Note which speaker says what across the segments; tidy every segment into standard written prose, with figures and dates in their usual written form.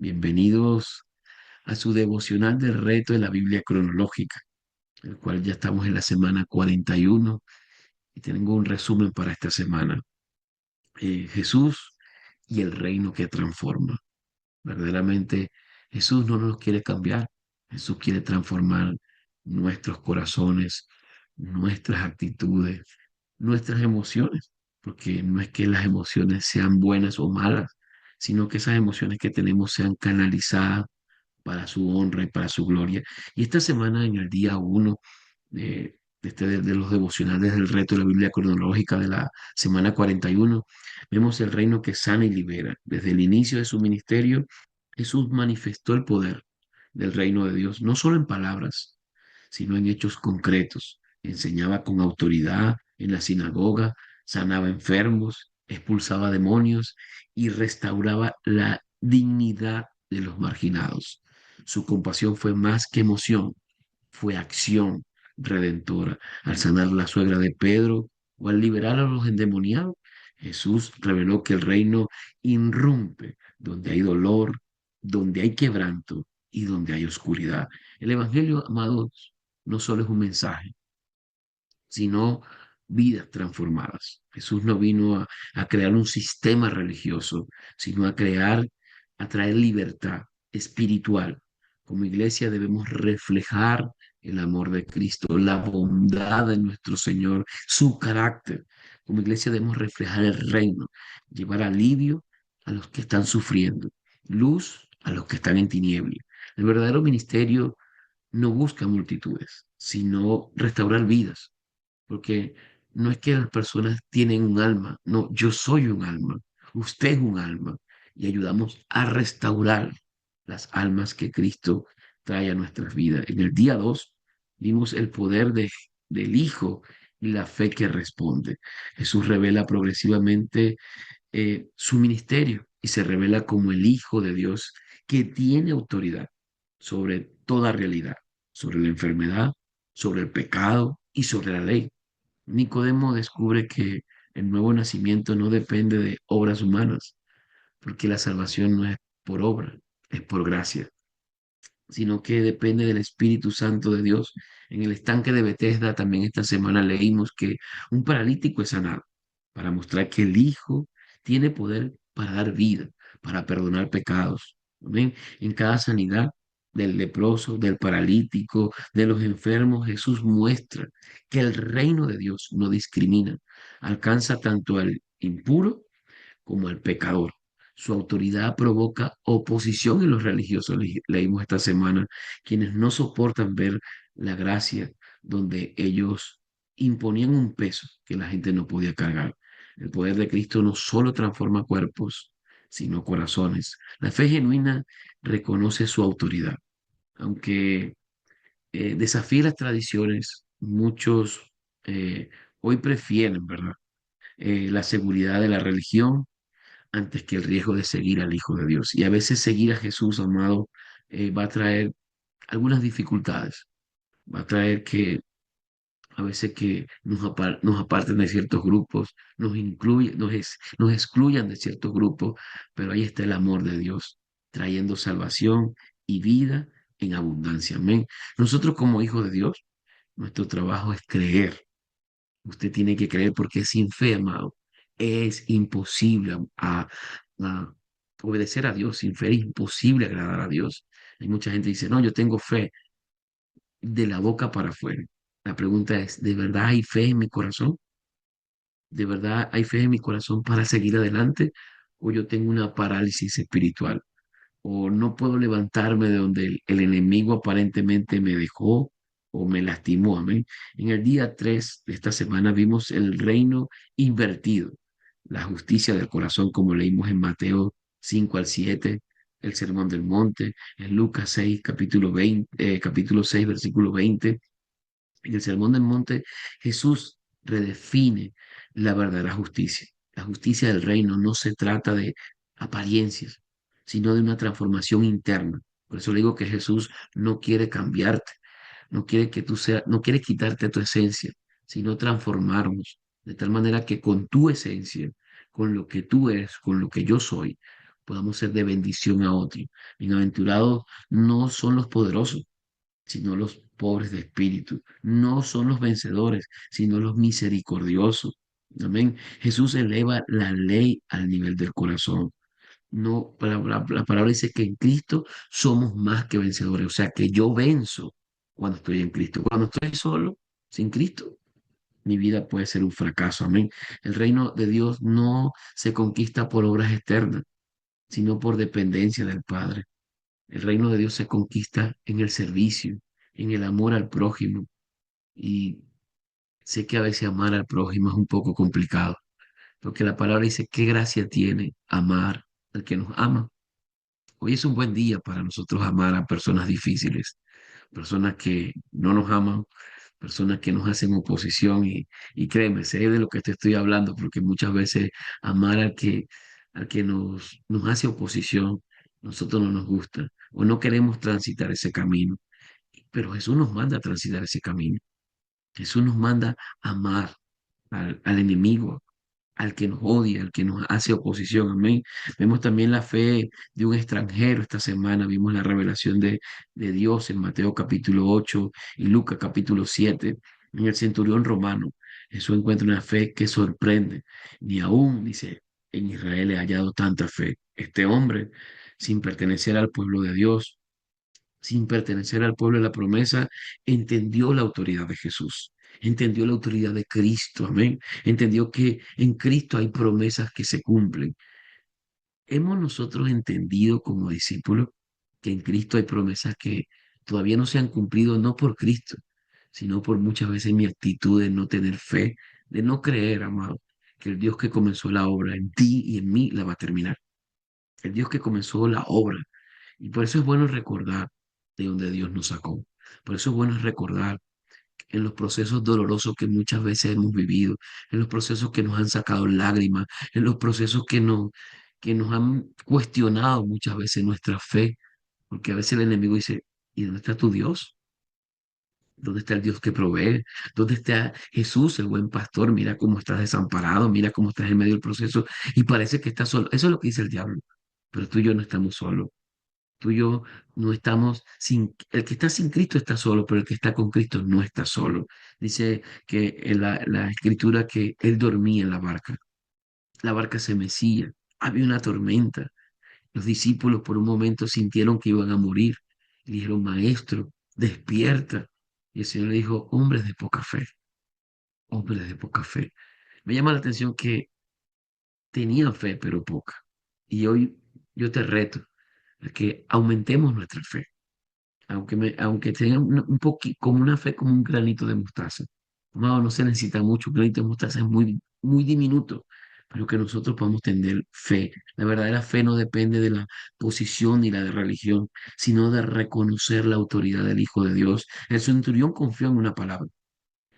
Speaker 1: Bienvenidos a su devocional del reto de la Biblia cronológica, el cual ya estamos en la semana 41 y tengo un resumen para esta semana. Jesús y el reino que transforma. Verdaderamente, Jesús no nos quiere cambiar. Jesús quiere transformar nuestros corazones, nuestras actitudes, nuestras emociones, porque no es que las emociones sean buenas o malas, sino que esas emociones que tenemos sean canalizadas para su honra y para su gloria. Y esta semana, en el día uno de los devocionales del reto de la Biblia cronológica de la semana 41, vemos el reino que sana y libera. Desde el inicio de su ministerio, Jesús manifestó el poder del reino de Dios, no solo en palabras, sino en hechos concretos. Enseñaba con autoridad en la sinagoga, sanaba enfermos, expulsaba demonios y restauraba la dignidad de los marginados. Su compasión fue más que emoción, fue acción redentora. Al sanar la suegra de Pedro o al liberar a los endemoniados, Jesús reveló que el reino irrumpe donde hay dolor, donde hay quebranto y donde hay oscuridad. El Evangelio, amados, no solo es un mensaje, sino vidas transformadas. Jesús no vino a crear un sistema religioso, sino a traer libertad espiritual. Como iglesia debemos reflejar el amor de Cristo, la bondad de nuestro Señor, su carácter. Como iglesia debemos reflejar el reino, llevar alivio a los que están sufriendo, luz a los que están en tinieblas. El verdadero ministerio no busca multitudes, sino restaurar vidas, porque no es que las personas tienen un alma, no, yo soy un alma, usted es un alma, y ayudamos a restaurar las almas que Cristo trae a nuestras vidas. En el día 2 vimos el poder del Hijo y la fe que responde. Jesús revela progresivamente su ministerio y se revela como el Hijo de Dios que tiene autoridad sobre toda realidad, sobre la enfermedad, sobre el pecado y sobre la ley. Nicodemo descubre que el nuevo nacimiento no depende de obras humanas, porque la salvación no es por obra, es por gracia, sino que depende del Espíritu Santo de Dios. En el estanque de Bethesda también esta semana leímos que un paralítico es sanado para mostrar que el Hijo tiene poder para dar vida, para perdonar pecados. Amén. En cada sanidad del leproso, del paralítico, de los enfermos, Jesús muestra que el reino de Dios no discrimina, alcanza tanto al impuro como al pecador. Su autoridad provoca oposición en los religiosos, leímos esta semana, quienes no soportan ver la gracia donde ellos imponían un peso que la gente no podía cargar. El poder de Cristo no solo transforma cuerpos, sino corazones. La fe genuina reconoce su autoridad, aunque desafíe las tradiciones, muchos hoy prefieren, ¿verdad? La seguridad de la religión antes que el riesgo de seguir al Hijo de Dios. Y a veces seguir a Jesús, amado, va a traer algunas dificultades, va a traer que a veces que nos aparten de ciertos grupos, nos excluyan de ciertos grupos, pero ahí está el amor de Dios, trayendo salvación y vida en abundancia. Amén. Nosotros como hijos de Dios, nuestro trabajo es creer. Usted tiene que creer porque sin fe, amado, es imposible a obedecer a Dios. Sin fe es imposible agradar a Dios. Hay mucha gente que dice, no, yo tengo fe de la boca para afuera. La pregunta es, ¿de verdad hay fe en mi corazón? ¿De verdad hay fe en mi corazón para seguir adelante? ¿O yo tengo una parálisis espiritual? ¿O no puedo levantarme de donde el enemigo aparentemente me dejó o me lastimó? Amén. En el día 3 de esta semana vimos el reino invertido, la justicia del corazón, como leímos en Mateo 5 al 7, el Sermón del Monte, en Lucas 6, capítulo 6, versículo 20. En el Sermón del Monte, Jesús redefine la verdadera justicia. La justicia del reino no se trata de apariencias, sino de una transformación interna. Por eso le digo que Jesús no quiere cambiarte, no quiere que tú seas, no quiere quitarte tu esencia, sino transformarnos de tal manera que con tu esencia, con lo que tú eres, con lo que yo soy, podamos ser de bendición a otros. Bienaventurados no son los poderosos, sino los pobres de espíritu. No son los vencedores, sino los misericordiosos. Amén. Jesús eleva la ley al nivel del corazón. No, la palabra dice que en Cristo somos más que vencedores. O sea, que yo venzo cuando estoy en Cristo. Cuando estoy solo, sin Cristo, mi vida puede ser un fracaso. Amén. El reino de Dios no se conquista por obras externas, sino por dependencia del Padre. El reino de Dios se conquista en el servicio, en el amor al prójimo. Y sé que a veces amar al prójimo es un poco complicado, porque la palabra dice, qué gracia tiene amar al que nos ama. Hoy es un buen día para nosotros amar a personas difíciles, personas que no nos aman, personas que nos hacen oposición y créeme, sé de lo que te estoy hablando, porque muchas veces amar al que nos hace oposición, nosotros no nos gusta o no queremos transitar ese camino, pero Jesús nos manda a transitar ese camino. Jesús nos manda a amar al enemigo, al que nos odia, al que nos hace oposición. Amén. Vemos también la fe de un extranjero esta semana. Vimos la revelación de Dios en Mateo capítulo 8 y Lucas capítulo 7. En el centurión romano, Jesús encuentra una fe que sorprende. Ni aún, dice, en Israel he hallado tanta fe. Este hombre, sin pertenecer al pueblo de Dios, sin pertenecer al pueblo de la promesa, entendió la autoridad de Jesús, entendió la autoridad de Cristo, amén. Entendió que en Cristo hay promesas que se cumplen. Hemos nosotros entendido como discípulos que en Cristo hay promesas que todavía no se han cumplido, no por Cristo, sino por muchas veces mi actitud de no tener fe, de no creer, amado, que el Dios que comenzó la obra en ti y en mí la va a terminar. El Dios que comenzó la obra. Y por eso es bueno recordar de donde Dios nos sacó. Por eso es bueno recordar en los procesos dolorosos que muchas veces hemos vivido, en los procesos que nos han sacado lágrimas, en los procesos que nos han cuestionado muchas veces nuestra fe, porque a veces el enemigo dice, ¿y dónde está tu Dios? ¿Dónde está el Dios que provee? ¿Dónde está Jesús, el buen pastor? Mira cómo estás desamparado, mira cómo estás en medio del proceso y parece que estás solo. Eso es lo que dice el diablo, pero tú y yo no estamos solos. Tú y yo no estamos el que está sin Cristo está solo, pero el que está con Cristo no está solo. Dice que en la escritura que él dormía en la barca se mecía, había una tormenta. Los discípulos por un momento sintieron que iban a morir. Y dijeron, maestro, despierta. Y el Señor le dijo, hombres de poca fe, hombres de poca fe. Me llama la atención que tenían fe, pero poca. Y hoy yo te reto a que aumentemos nuestra fe aunque tenga un poquito, como una fe, como un granito de mostaza. No, no se necesita mucho, un granito de mostaza es muy, muy diminuto, pero que nosotros podamos tener fe. La verdadera fe no depende de la posición ni la de religión, sino de reconocer la autoridad del Hijo de Dios. El centurión confió en una palabra.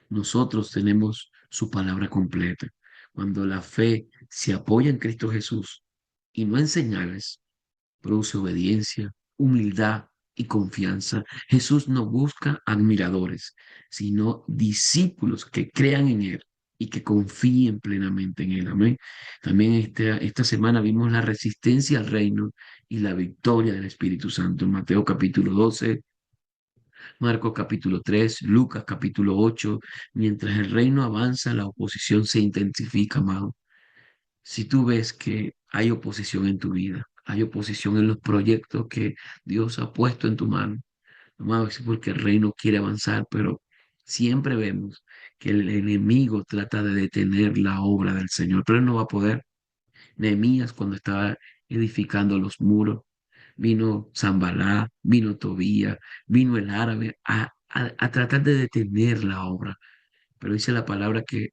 Speaker 1: Nosotros tenemos su palabra completa. Cuando la fe se apoya en Cristo Jesús y no en señales, produce obediencia, humildad y confianza. Jesús no busca admiradores, sino discípulos que crean en Él y que confíen plenamente en Él. Amén. También esta semana vimos la resistencia al reino y la victoria del Espíritu Santo en Mateo capítulo 12, Marcos capítulo 3, Lucas capítulo 8. Mientras el reino avanza, la oposición se intensifica, amado. Si tú ves que hay oposición en tu vida, hay oposición en los proyectos que Dios ha puesto en tu mano, amado, es porque el reino quiere avanzar, pero siempre vemos que el enemigo trata de detener la obra del Señor, pero él no va a poder. Nehemías, cuando estaba edificando los muros, vino Zambalá, vino Tobía, vino el árabe a tratar de detener la obra. Pero dice la palabra que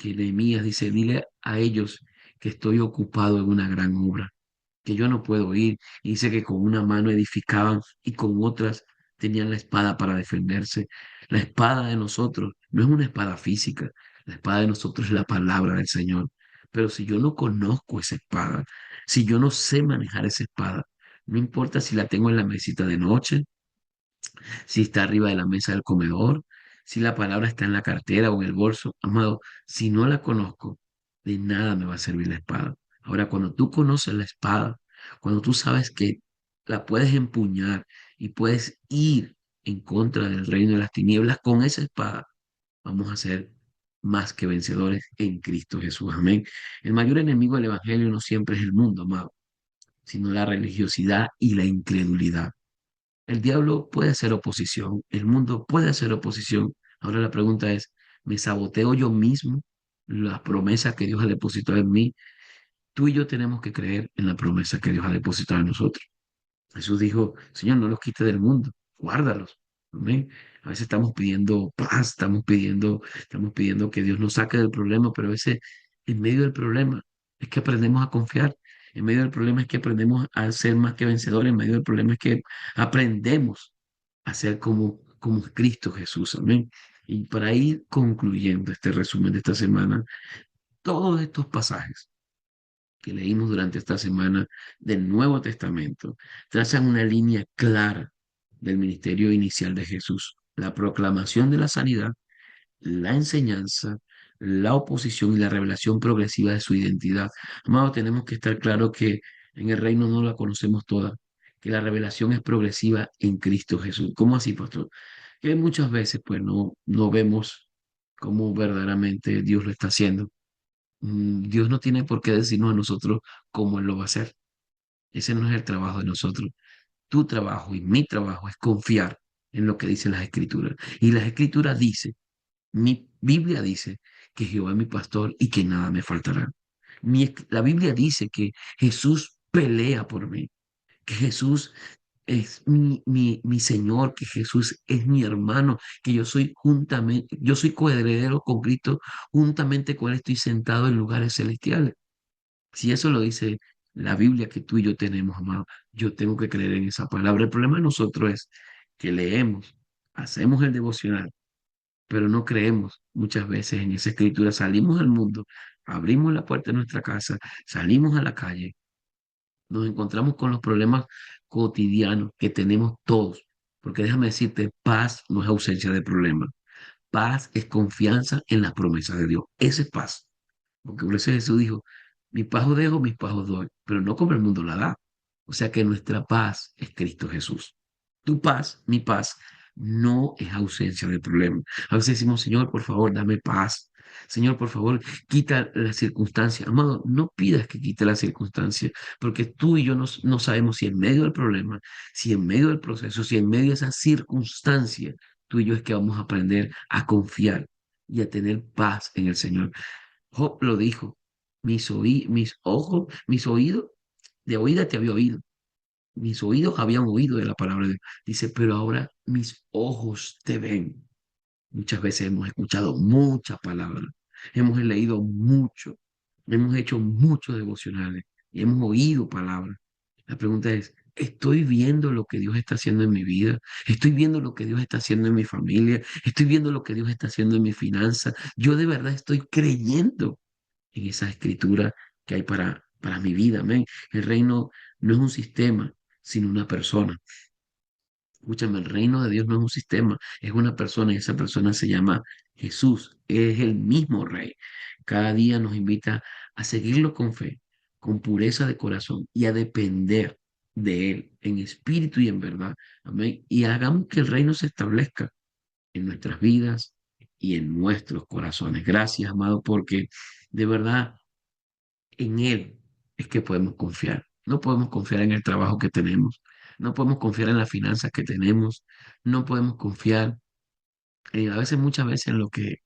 Speaker 1: Nehemías dice, dile a ellos que estoy ocupado en una gran obra, que yo no puedo ir. Y dice que con una mano edificaban y con otras tenían la espada para defenderse. La espada de nosotros no es una espada física, la espada de nosotros es la palabra del Señor. Pero si yo no conozco esa espada, si yo no sé manejar esa espada, no importa si la tengo en la mesita de noche, si está arriba de la mesa del comedor, si la palabra está en la cartera o en el bolso. Amado, si no la conozco, de nada me va a servir la espada. Ahora, cuando tú conoces la espada, cuando tú sabes que la puedes empuñar y puedes ir en contra del reino de las tinieblas con esa espada, vamos a ser más que vencedores en Cristo Jesús. Amén. El mayor enemigo del Evangelio no siempre es el mundo, amado, sino la religiosidad y la incredulidad. El diablo puede hacer oposición, el mundo puede hacer oposición. Ahora la pregunta es, ¿me saboteo yo mismo las promesas que Dios ha depositado en mí? Tú y yo tenemos que creer en la promesa que Dios ha depositado en nosotros. Jesús dijo, Señor, no los quites del mundo, guárdalos. Amén. A veces estamos pidiendo paz, estamos pidiendo que Dios nos saque del problema, pero a veces en medio del problema es que aprendemos a confiar. En medio del problema es que aprendemos a ser más que vencedores. En medio del problema es que aprendemos a ser como Cristo Jesús. Amén. Y para ir concluyendo este resumen de esta semana, todos estos pasajes que leímos durante esta semana del Nuevo Testamento trazan una línea clara del ministerio inicial de Jesús, la proclamación de la sanidad, la enseñanza, la oposición y la revelación progresiva de su identidad. Amado, tenemos que estar claros que en el reino no la conocemos toda, que la revelación es progresiva en Cristo Jesús. ¿Cómo así, pastor? Que muchas veces pues no vemos cómo verdaderamente Dios lo está haciendo. Dios no tiene por qué decirnos a nosotros cómo Él lo va a hacer. Ese no es el trabajo de nosotros. Tu trabajo y mi trabajo es confiar en lo que dicen las Escrituras. Y las Escrituras dice, mi Biblia dice que Jehová es mi pastor y que nada me faltará. La Biblia dice que Jesús pelea por mí, que Jesús es mi Señor, que Jesús es mi hermano, que yo soy coheredero con Cristo, juntamente con Él estoy sentado en lugares celestiales. Si eso lo dice la Biblia que tú y yo tenemos, amado, yo tengo que creer en esa palabra. El problema de nosotros es que leemos, hacemos el devocional, pero no creemos muchas veces en esa escritura. Salimos al mundo, abrimos la puerta de nuestra casa, salimos a la calle, nos encontramos con los problemas cotidianos que tenemos todos. Porque déjame decirte, paz no es ausencia de problemas. Paz es confianza en las promesas de Dios. Ese es paz. Porque por eso Jesús dijo, mi paz os dejo, mis paz os doy, pero no como el mundo la da. O sea que nuestra paz es Cristo Jesús. Tu paz, mi paz, no es ausencia de problemas. A veces decimos, Señor, por favor, dame paz. Señor, por favor, quita la circunstancia. Amado, no pidas que quite la circunstancia, porque tú y yo no sabemos si en medio del problema, si en medio del proceso, si en medio de esa circunstancia, tú y yo es que vamos a aprender a confiar y a tener paz en el Señor. Job lo dijo, mis ojos, mis oídos, de oída te había oído, mis oídos habían oído de la palabra de Dios. Dice, pero ahora mis ojos te ven. Muchas veces hemos escuchado muchas palabras, hemos leído mucho, hemos hecho muchos devocionales y hemos oído palabras. La pregunta es, ¿estoy viendo lo que Dios está haciendo en mi vida? ¿Estoy viendo lo que Dios está haciendo en mi familia? ¿Estoy viendo lo que Dios está haciendo en mi finanza? Yo de verdad estoy creyendo en esa escritura que hay para mi vida. Amén. El reino no es un sistema, sino una persona. Escúchame, el reino de Dios no es un sistema, es una persona y esa persona se llama Jesús. Es el mismo Rey. Cada día nos invita a seguirlo con fe, con pureza de corazón y a depender de Él en espíritu y en verdad. Amén. Y hagamos que el reino se establezca en nuestras vidas y en nuestros corazones. Gracias, amado, porque de verdad en Él es que podemos confiar. No podemos confiar en el trabajo que tenemos, no podemos confiar en las finanzas que tenemos, no podemos confiar a veces, muchas veces en lo que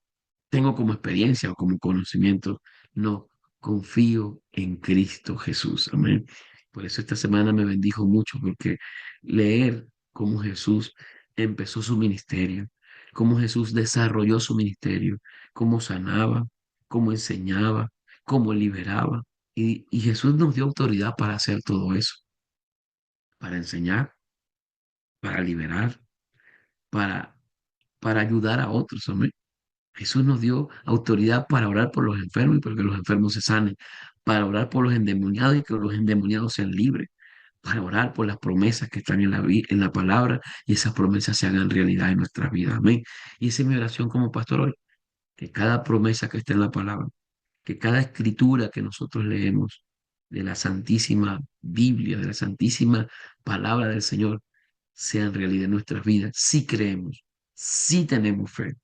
Speaker 1: tengo como experiencia o como conocimiento. No, confío en Cristo Jesús. Amén. Por eso esta semana me bendijo mucho porque leer cómo Jesús empezó su ministerio, cómo Jesús desarrolló su ministerio, cómo sanaba, cómo enseñaba, cómo liberaba. Y Jesús nos dio autoridad para hacer todo eso, para enseñar, para liberar, para, para ayudar a otros. Amén. Jesús nos dio autoridad para orar por los enfermos y para que los enfermos se sanen, para orar por los endemoniados y que los endemoniados sean libres, para orar por las promesas que están en la palabra y esas promesas se hagan realidad en nuestras vidas. Amén. Y esa es mi oración como pastor hoy, que cada promesa que está en la palabra, que cada escritura que nosotros leemos, de la Santísima Biblia, de la Santísima Palabra del Señor, sean realidad en nuestras vidas. Sí creemos, sí tenemos fe.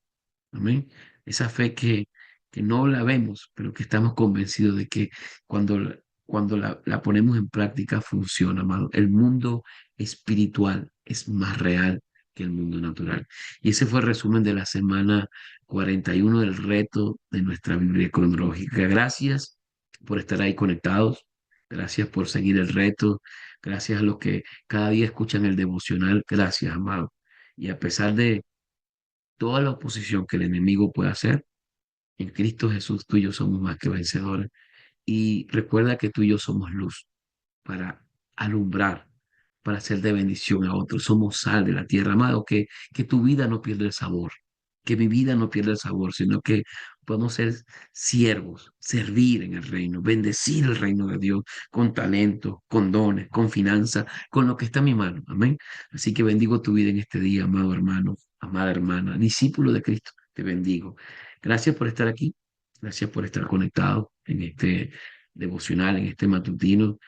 Speaker 1: Amén. Esa fe que no la vemos, pero que estamos convencidos de que cuando la ponemos en práctica funciona, amado. El mundo espiritual es más real que el mundo natural. Y ese fue el resumen de la semana 41 del reto de nuestra Biblia cronológica. Gracias por estar ahí conectados. Gracias por seguir el reto. Gracias a los que cada día escuchan el devocional. Gracias, amado. Y a pesar de toda la oposición que el enemigo pueda hacer, en Cristo Jesús tú y yo somos más que vencedores. Y recuerda que tú y yo somos luz para alumbrar, para ser de bendición a otros. Somos sal de la tierra, amado, que tu vida no pierda el sabor, que mi vida no pierda el sabor, sino que podemos ser siervos, servir en el reino, bendecir el reino de Dios con talento, con dones, con finanzas, con lo que está en mi mano. Amén. Así que bendigo tu vida en este día, amado hermano, amada hermana, discípulo de Cristo. Te bendigo. Gracias por estar aquí. Gracias por estar conectado en este devocional, en este matutino.